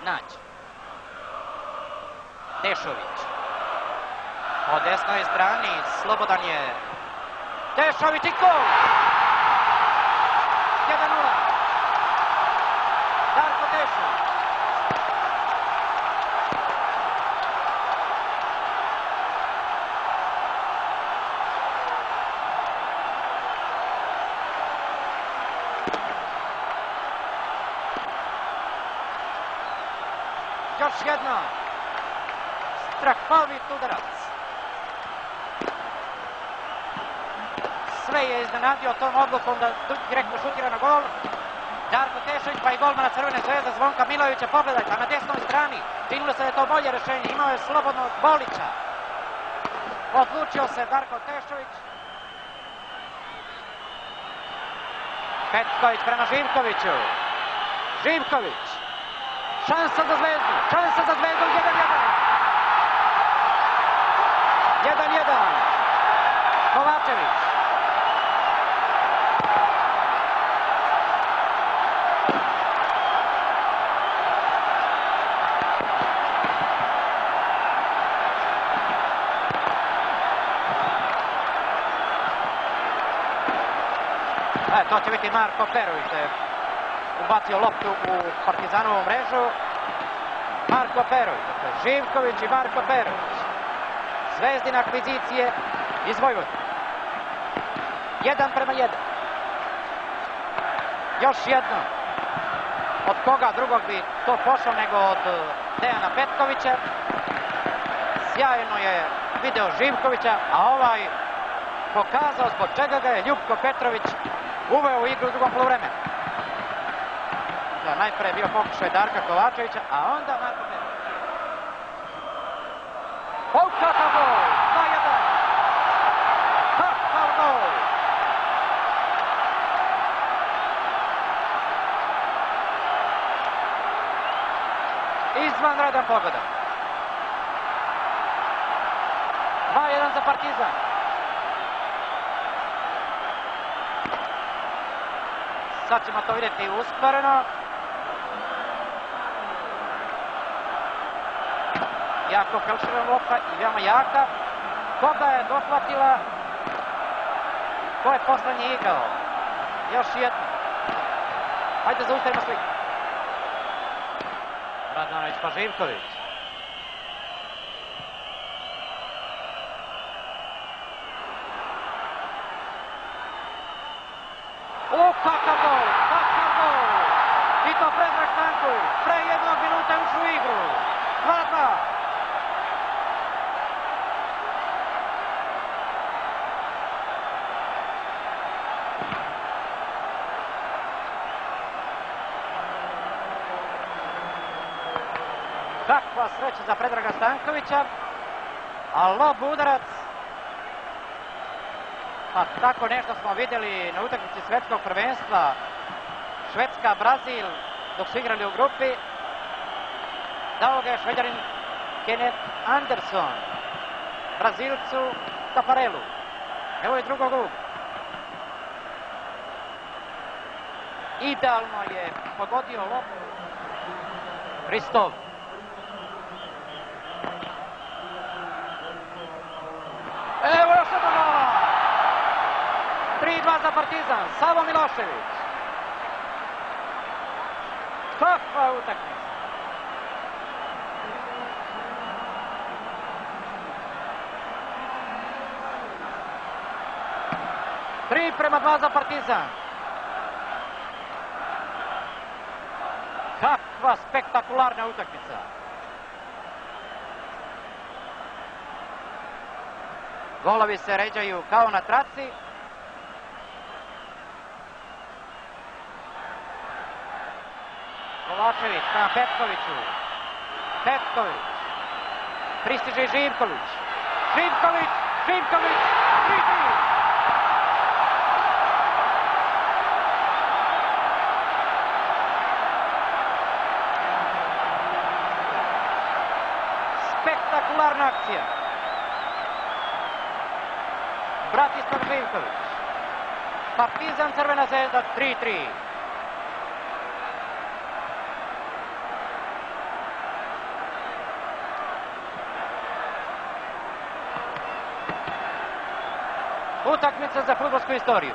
nađe. Dešović. Po desnoj strani, slobodan je Dešović i gol! 1:0. Darko Dešović. Još jedno. Strahovit udarac. Sve je iznenadio tom odlukom da direktno šutira na gol. Darko Dešović pa i golmana Crvene zvezde Zvonka Milojevića. Pogledajte, a na desnoj strani činilo se da je to bolje rešenje. Imao je slobodnog Bolića. Odlučio se Darko Dešović. Petković prema Živkoviću. Živković. Šansa za Zvezdu. Šansa za Zvezdu. 1:1. 1:1. Kovačević. To će biti Marko Perović, ubacio loptu u Partizanovu mrežu. Marko Perović, Živković i Marko Perović. Zvezdine akvizicije iz Vojvodine. 1:1. Još jedno. Od koga drugog bi to pošlo nego od Dejana Petkovića. Sjajno je video Živkovića, a ovaj pokazao zbog čega ga je Ljupko Petrović uveo u igru u drugom poluvremenu. Najpre je bio pokušaj Darka Kovačevića, a onda Marko Petrović. Kakav gol! 2:1! Kakav gol! Izvanredan pogodak. 2:1 za Partizan. Sad ćemo to vidjeti usporeno. Jako felširana lopta i veoma jaka. Koga je dohvatila? Ko je poslednji igrao? Još jedno. Hajde zaustavimo sliku. Radanović pa Živković. Kakav gol! Kakav gol! I to Predrag Stanković. Pre 1 minuta je ušao u igru. 2:2. Kakva sreća za Predraga Stankovića. A lob udarac. Pa tako nešto smo vidjeli na utakmici svetskog prvenstva Švedska-Brazil dok su igrali u grupi. Dao ga je Šveđanin Kenneth Anderson Brazilcu Tafarelu. Evo je drugog ugla. Idealno je pogodio loptu Hristov. Evo još jedno gola! 3:2 za Partizan, Savo Milošević. Kakva utakmica! Tri prema 2 za Partizan. Kakva spektakularna utakmica! Golovi se ređaju kao na traci. Kovačević prema Petkoviću. Petković. Pristiže i Živković. Živković! Živković! 3:3! Spektakularna akcija. Bratislav Živković. Partizan Crvena zvezda 3:3. utakmica za fudbalsku istoriju.